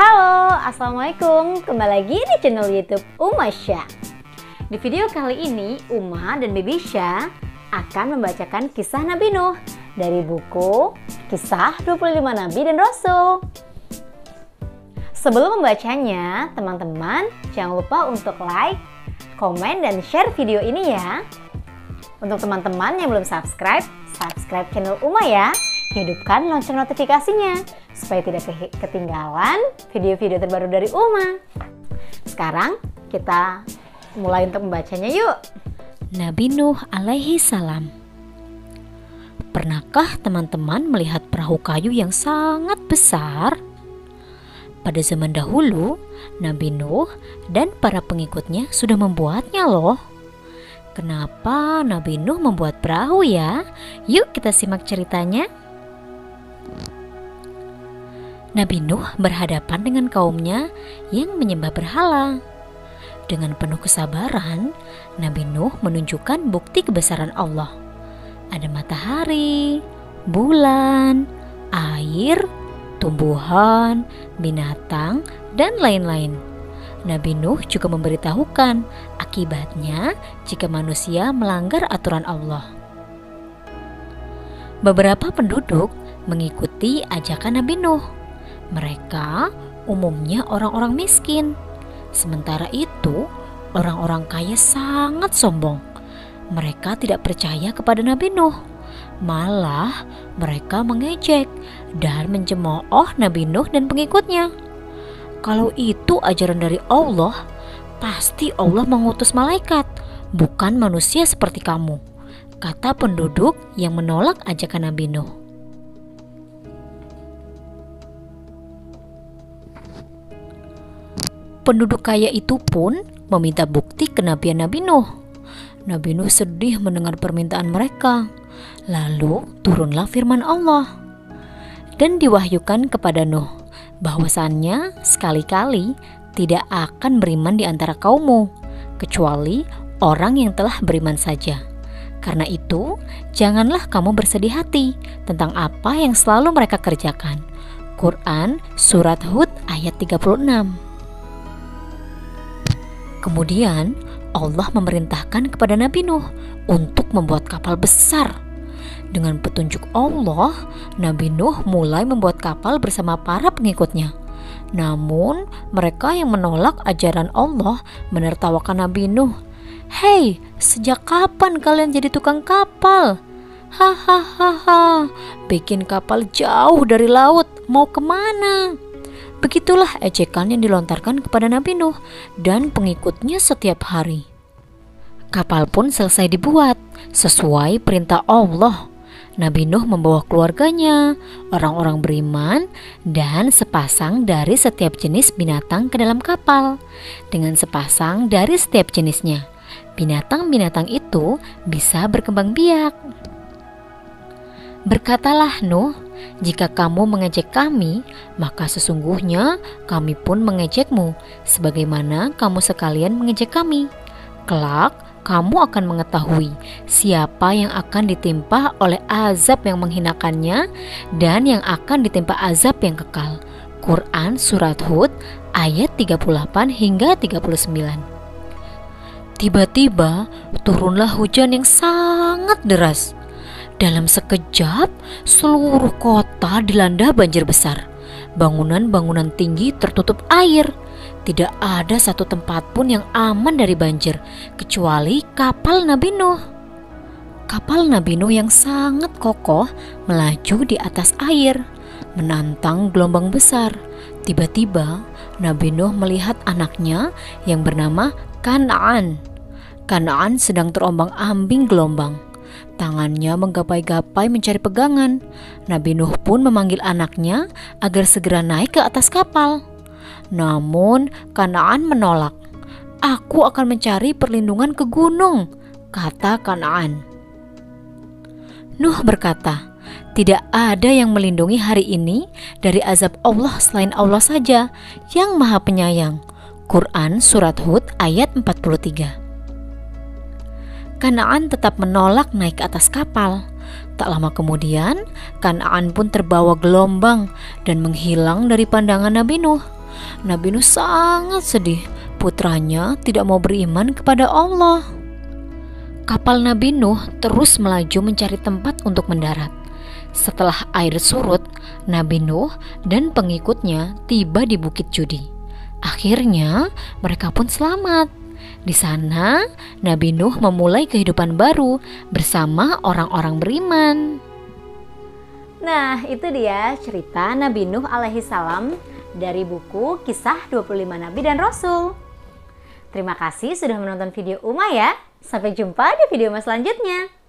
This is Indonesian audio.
Halo, Assalamualaikum. Kembali lagi di channel YouTube Uma Syah. Di video kali ini, Uma dan Baby Syah akan membacakan kisah Nabi Nuh dari buku Kisah 25 Nabi dan Rasul. Sebelum membacanya, teman-teman jangan lupa untuk like, komen, dan share video ini ya. Untuk teman-teman yang belum subscribe channel Uma ya. Hidupkan lonceng notifikasinya supaya tidak ketinggalan video-video terbaru dari Uma. Sekarang kita mulai untuk membacanya yuk. Nabi Nuh alaihi salam. Pernahkah teman-teman melihat perahu kayu yang sangat besar? Pada zaman dahulu, Nabi Nuh dan para pengikutnya sudah membuatnya loh. Kenapa Nabi Nuh membuat perahu ya? Yuk kita simak ceritanya. Nabi Nuh berhadapan dengan kaumnya yang menyembah berhala. Dengan penuh kesabaran, Nabi Nuh menunjukkan bukti kebesaran Allah. Ada matahari, bulan, air, tumbuhan, binatang, dan lain-lain. Nabi Nuh juga memberitahukan akibatnya jika manusia melanggar aturan Allah. Beberapa penduduk mengikuti ajakan Nabi Nuh. Mereka umumnya orang-orang miskin. Sementara itu, orang-orang kaya sangat sombong. Mereka tidak percaya kepada Nabi Nuh. Malah mereka mengejek dan mencemooh Nabi Nuh dan pengikutnya. Kalau itu ajaran dari Allah, pasti Allah mengutus malaikat, bukan manusia seperti kamu, kata penduduk yang menolak ajakan Nabi Nuh. Penduduk kaya itu pun meminta bukti kenabian Nabi Nuh. Nabi Nuh sedih mendengar permintaan mereka. Lalu turunlah firman Allah dan diwahyukan kepada Nuh bahwasannya sekali-kali tidak akan beriman di antara kaummu kecuali orang yang telah beriman saja. Karena itu, janganlah kamu bersedih hati tentang apa yang selalu mereka kerjakan. Quran Surat Hud ayat 36. Kemudian Allah memerintahkan kepada Nabi Nuh untuk membuat kapal besar. Dengan petunjuk Allah, Nabi Nuh mulai membuat kapal bersama para pengikutnya. Namun mereka yang menolak ajaran Allah menertawakan Nabi Nuh. "Hei, sejak kapan kalian jadi tukang kapal? Hahaha, bikin kapal jauh dari laut, mau kemana?" Begitulah ejekan yang dilontarkan kepada Nabi Nuh dan pengikutnya setiap hari. Kapal pun selesai dibuat sesuai perintah Allah. Nabi Nuh membawa keluarganya, orang-orang beriman, dan sepasang dari setiap jenis binatang ke dalam kapal. Dengan sepasang dari setiap jenisnya, binatang-binatang itu bisa berkembang biak. Berkatalah Nuh, "Jika kamu mengejek kami, maka sesungguhnya kami pun mengejekmu, sebagaimana kamu sekalian mengejek kami. Kelak, kamu akan mengetahui siapa yang akan ditimpa oleh azab yang menghinakannya dan yang akan ditimpa azab yang kekal." Quran Surat Hud ayat 38 hingga 39. Tiba-tiba turunlah hujan yang sangat deras. Dalam sekejap, seluruh kota dilanda banjir besar. Bangunan-bangunan tinggi tertutup air. Tidak ada satu tempat pun yang aman dari banjir, kecuali kapal Nabi Nuh. Kapal Nabi Nuh yang sangat kokoh melaju di atas air, menantang gelombang besar. Tiba-tiba, Nabi Nuh melihat anaknya yang bernama Kan'an. Kan'an sedang terombang-ambing gelombang. Tangannya menggapai-gapai mencari pegangan. Nabi Nuh pun memanggil anaknya agar segera naik ke atas kapal. Namun Kan'an menolak. "Aku akan mencari perlindungan ke gunung," kata Kan'an. Nuh berkata, "Tidak ada yang melindungi hari ini dari azab Allah selain Allah saja yang Maha Penyayang." Quran Surat Hud ayat 43. Kan'an tetap menolak naik ke atas kapal. Tak lama kemudian, Kan'an pun terbawa gelombang dan menghilang dari pandangan Nabi Nuh. Nabi Nuh sangat sedih. Putranya tidak mau beriman kepada Allah. Kapal Nabi Nuh terus melaju mencari tempat untuk mendarat. Setelah air surut, Nabi Nuh dan pengikutnya tiba di Bukit Judi. Akhirnya mereka pun selamat. Di sana Nabi Nuh memulai kehidupan baru bersama orang-orang beriman. Nah, itu dia cerita Nabi Nuh alaihi salam dari buku Kisah 25 Nabi dan Rasul. Terima kasih sudah menonton video Uma ya. Sampai jumpa di video selanjutnya.